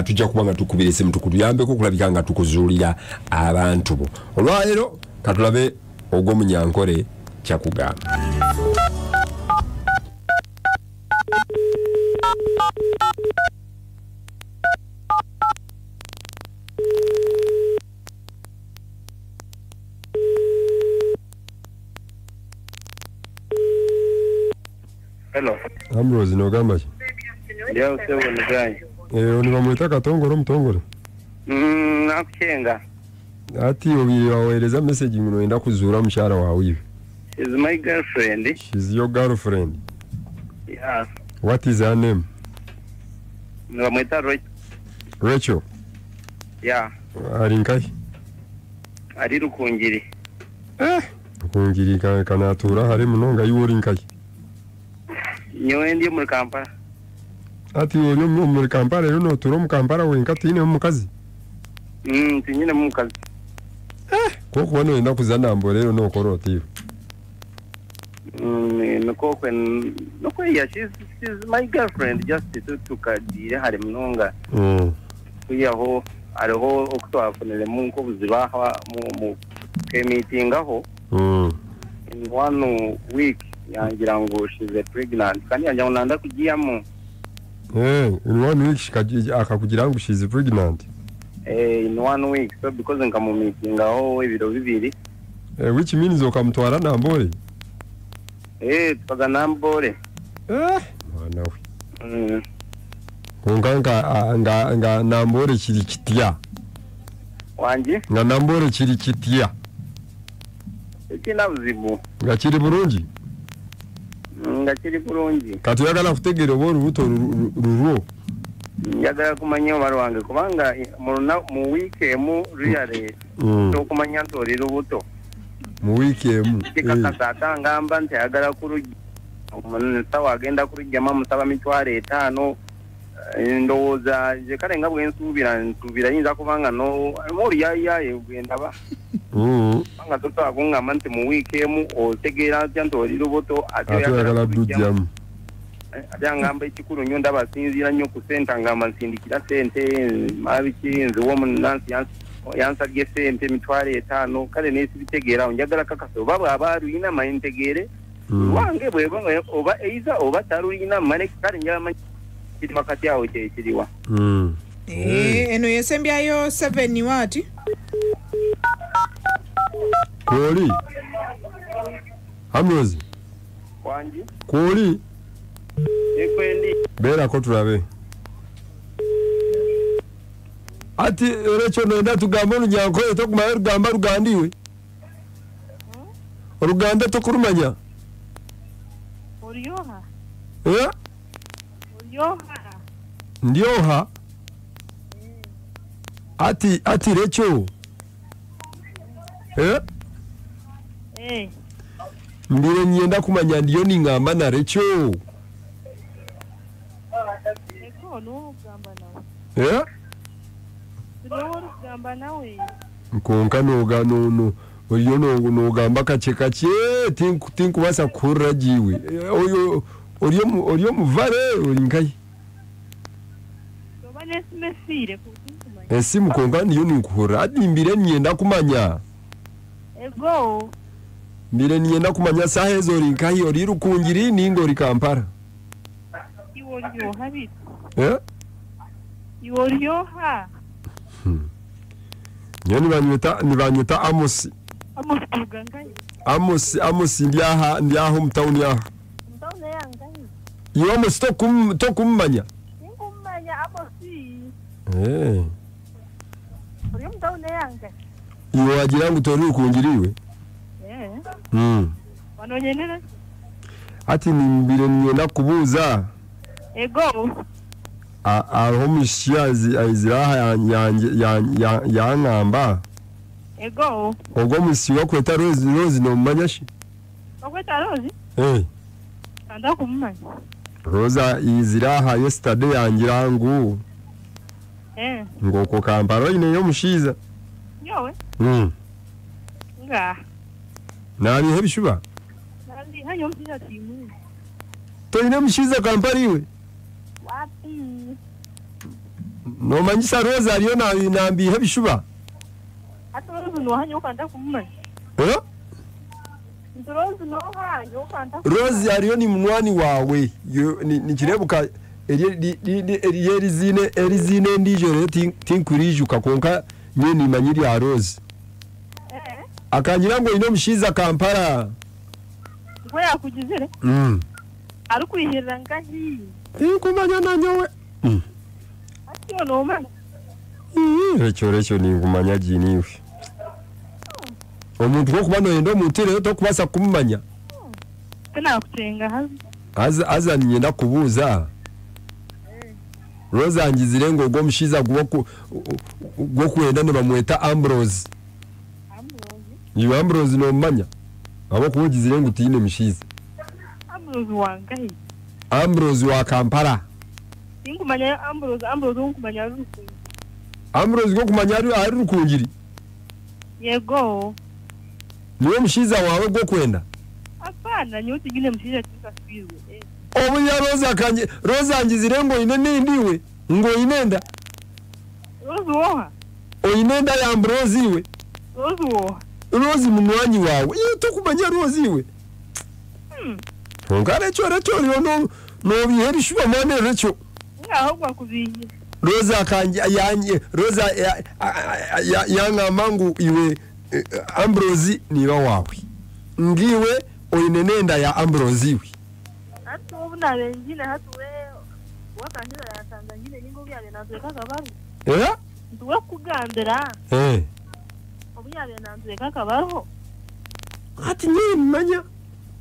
tujja kubanga tukubira esimu tukuyambeko kulabika nga tukuzuulira abantu bo. Olwaleero katulabe ogw'omunyankole kyakugamba. Hello. Ambrose nogamba ki? Ndio sewe Yeganye. Oni bamwita Katongole omutongole. Nakuchenga. Ati obi waweereza message ngino enda kuzuula mushara waawe. She's my girlfriend. She's your girlfriend. Yes. What is her name? Bamwita Rachel. Yeah. Arinkai? Ari Rukungiri. Rukungiri kanatura hari munonga yurinkai. Nyowe ndi muri Kampala. Ati uri muri Kampala rero no turo mu Kampala wenka tine Omukazi. Tinyine Omukazi. Ko kubona wenda kuzana mbo rero no korotiyo. No, yeah, she's my girlfriend, just to kadire hari munonga. Kuyaho ariho okutwafunire mu ko buzibaha mu meeting aho. In 1 week yangira ngo she's pregnant. Kandi yangira ngo nanda kugiyamo. In 1 week akakugira ngo she's pregnant. In 1 week, so because nkamu meeting aho ebiro bibiri. Which means okamutwara nambole. Twaga nambole. Mwana we. Nga nambole kiri kitya. Wanje? Nga nambole kiri kitya. Ekina buzibu. Nga kiri bulungi. Nga kiri bulungi. Kati yagala kutegera obo olubuto lulwo. Yagala kumanya omwana wange kubanga mu week emu really okumanya nti lubuto. Mu week emu. Kikakasa ngamba nti ayagala kurujja. Sawa agenda kurujja musaba mitwalo 5. Ndowooza je kale nga bwensubira yinza kubanga no muri yaye ugenda ba. Anga toto akungamba nti mu week emu otegeera nti lubuto ate yagala dujjamu. Ngamba ekikulu nnyo ndabasinzira nnyo ku sente ngamba nsindikira sente mabiki nziwo munansi yansabye sente mitwalo 5 kale nesibitegeera njagala kakaso baba abaluyina mayintegeere wange bwebanga oba eiza oba taluyina mane kale njama kiri makati awo kyekiriwa. Eno yesembyayo 7 wati Koli Ambrose wanji Koli ekwendi bera ko turabe ati Rachel nenda tugamba Runyankole to kumaya rugamba rugandiwe Ruganda to kurumanya Oryoha Ndyoha ati Rachel mbire nyenda kumanya ndiyo ningamba na Rachel nkonka no oyo no gamba kacheka tinku basa kurajiwe oyo muvale olinkai esimu konka niyo ninkura adimbire nyenda kumanya mbire nyenda kumanya sahezo olinkai ori Rukungiri ningo ori Kampala Yoryoha. Nyoni banyuta Amos. Amos ndiaho mtauni yaho. Mtauni yangai. Iyo Amos to kummanya. Kummanya Amos. Uri mtauni yangai. Iyo agira ngo tori Rukungiriwe. Wanonyenera. Ati nimbire nyenda kubuza. Aho mushiyazi aziraha yangamba ogo musiwa kweta Rose no manyashi okweta Rose anda kumanya Rosa iziraha yesterday yangirangu ngoko Kampala ine yo mushiza yowe nga nari hebishuba nari hayo mpira timu to ine mushiza Kampala iwe wapi no manyisa Rose ariyo nambihe bishuba ati Rose no hanyo kanda kumumanya Rose no hanyo kanda Rose ariyo ni munwani wawe ni kirebuka erizine ndijoro tinkurijuka konka nyeni manyiri ya Rose akangira ngo ino mushiza Kampala ngo yakugizire ari kwihirira ngahi tinkumanya nanyowe ati no man recyo ni kumanya jiniwe omuntu ko kubano endo mutire to kubasa kumanya kana kutenga azanye ndakubuza Rose angizire ngo go mushiza gwo kwenda ne bamweta Ambrose ni Ambrose no manya abo kugizire ngo tine mushiza Ambrose wangahi Ambrose wa Kampala Ingumanya Ambrose ngumanya rukungi Ambrose go kumanya ari rukungiri yego niwe mushiza wawe go kwenda apana nyuti gine mushiza tukasizwe obu ya Rose angizire ngo ine nindiwe ngo inenda Rose woha inenda ya Ambrose iwe Rose woha Rose munwanyi wawe iyo tukumanya Rose iwe ngare cyo no bihe bishuba mane recyo ngaho gwakubiye Rose akanje yanye Rose yanga mangu iwe Ambrose niba wawe ngiwe oyinenda ya Ambrose iwe ati ubu nabengine hatuwe wakanjira yatanga nyine ningo byabe nazwe kakabaru nduwe kugandira ubu yabe nazwe kakabaru ati nyine manya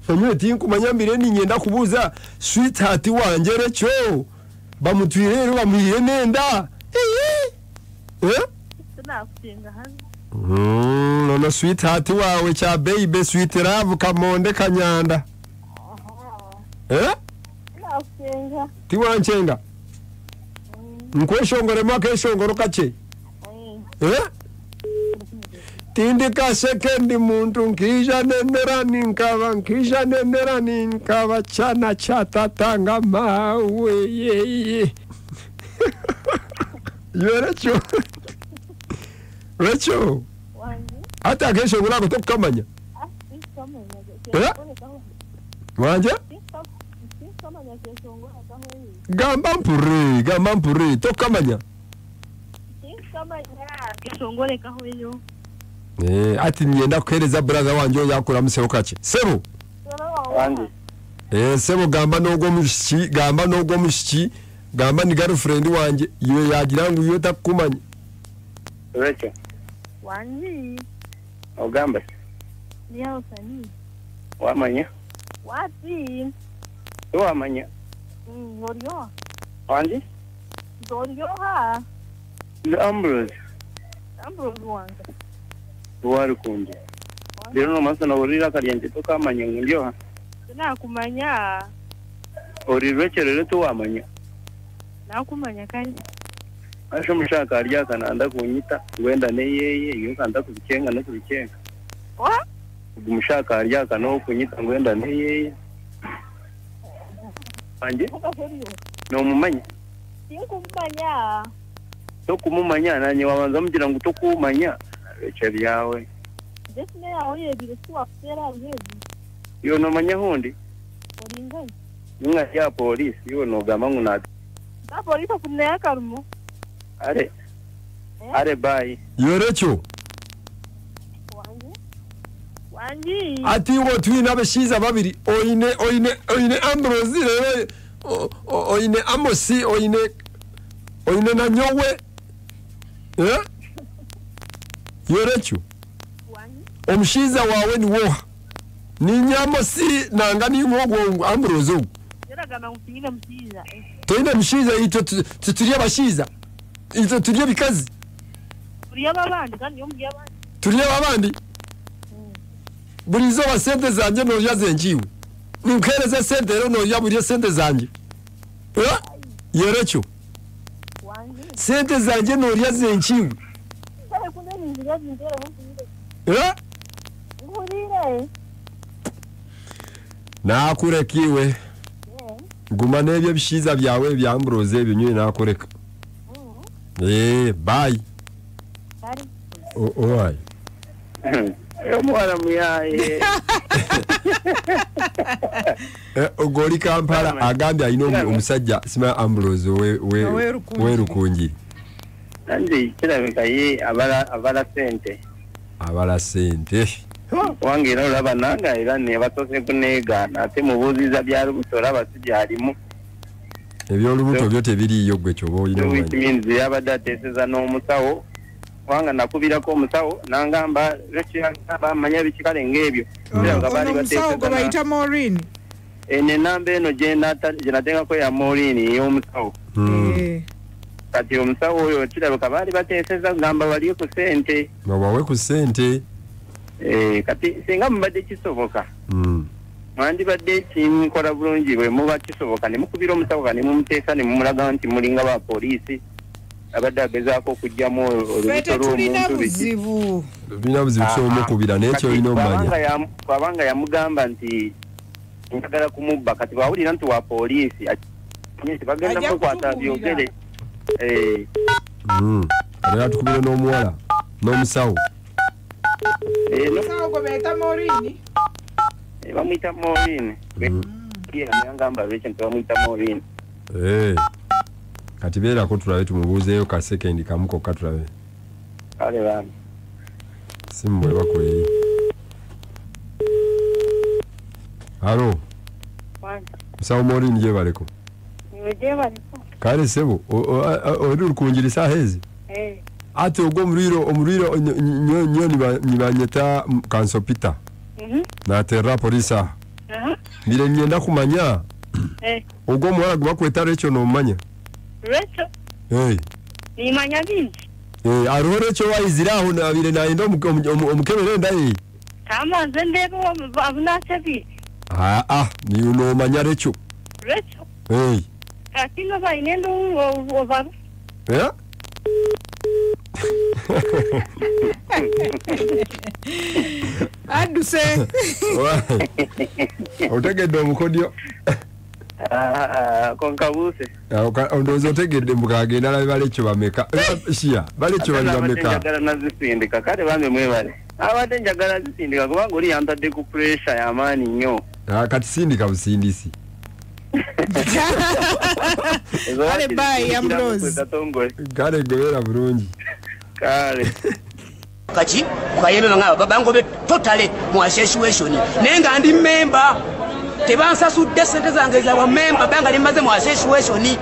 Fanyo tinkumanya mbire ni nyenda kubuza sweetheart wanje recyo bamutwirero bamuhiye nenda nakutenga hano none sweetheart wawe cha baby sweet love kamonde kanyanda nakutenga tiwanchenga nkweshongore makeshongoro kache tindika sekendi muntu nkija nenderani nkaba chana chatatanga mawe yeye yorecho recho hata kesho ngulako tokamanya wanje gamba mpuri tokamanya kishongole kahoyo ati nyenda kuhereza brother wanje yakura musero kache sebo wanje sebo gamba nogwo mushiki gamba ni girlfriend wanje iwe yagira ngo iyo takumanya Recho wanje ogamba niyo sani wamanya wati wamanya ngoriyo wanje ngoriyo ha Ambrose wanga wari kunje rero no masana urira kariyenje tokamanya ngiyo ha nakumanya uri recherere to wamanya nakumanya kari asho mushaka arya kananda kunyita wenda ne yeye iyo kanda kubikenga no kubikenga umushaka arya kano kunyita wenda ne yeye anje no mumanya sinkumanya to kumumanya nanye wabanza mugira ngo to kumanya rechere yawe desne yawe yebire tuwa fera yezi yo no manya hundi oringani ninga ya police yo no gama nguna da police kunaya karumo are bye yorecho wanje ati wo twina beshiza babiri oine Ambrose rero oine Amosi oine na nyowe yorecho omushiza wawe ni woha ni Amosi nanga ni mwogo Ambrose yeragana ngufina mushiza toine mushiza ito tuturiye bashiza ito turiye bikazi turiye babandi kandi yo mugiye abandi turiye babandi burizo basente zanje no yazenjiwe ninkereze sente rero no yaburiye sente zanje yerecho sente zanje no yazenjiwe nakurekiwe guma nebyo bishiza byawe bya Ambrose binywe nakureka Bye. Alright. Omwana muyaye. Ogoli Kampala agambye alina omusajja sima Ambrose we Rukungi. Andi kirabika ye abala sente. Abala sente. Wange era olaba nanga era ne batose kuneegana ate mubuuziza by'olubuto laba sibyalimu. Ebyolubuto byo tebiriyo gwe kyoba olina omanyi. Means yabadde ateeseza n'omusawo wanga nakubirako omusawo nangamba lekiyagamba amanya bikikale ng'ebyo. Omusawo gwe bayita Maureen. N'enamba eno gye nateekako ya Maureen ey'omusawo. Kati omusawo oyo kirabika baali bateeseza kugamba waliyo ku ssente. Bawawe ku ssente. Kati singa mubadde kisoboka. Mwandibadde kinkola bulungi bwe muba kisoboka ne mukubira omusawo ne mumuteesa ne mumulaga nti mulinga ba poliisi abadde agezaako okugyamu olubuto lw'omuntu buzibu. Tulina buzibu ky'omukubira naye kyolina omanya. Kwabanga yamugamba nti njagala kumubba kati bwawulira nti wa poliisi bagenda mukwata byogere. Era tukubire n'omuwala n'omusawo. Omusawo gwe bayita Maureen. Bamwita Maureen. Yangamba lwekyo nti bamwita Maureen. Kati beerako tulabe tumubuuzeeyo ka sekendi kamu kokka tulabe. Kale bana. Simu bwe bakoye. Halo. Musawo Maureen gyebaleko. Gyebaleko. Kale sebo oli lukunjirisa hezi. Ate ogwo omuliro nyo nibanyeta kansopita. Naterra polisa. Mbire nyenda kumanya. Ogwo omwana gwe bakweta Recho n'omanya. Recho? Nimanya bingi. Aliwo Recho wayizira aho nabire nayenda omukebere ndaye. Kama nze ndeba abunasebiri. Ni unomanya Recho. Recho? Kati no bayinendo ovaru. Aduse. Otegedde omukodyo. Konkabuse. Ondozo otegedde mukagenda labe Balecho bameka. Shia, Balecho bali bameka. Njagala nazisindika kale bamwe mwebale. Abadde njagala zisindika kubanga oli yantadde ku pressure y'amaanyi nnyo. Kati sindika busindisi. Kale bye Ambrose. Kale gobera bulungi. Kale. Kati kwayebe nga babango be totally mu association nenga ndi member tebansasudde sente zange za wa member banga limaze mu association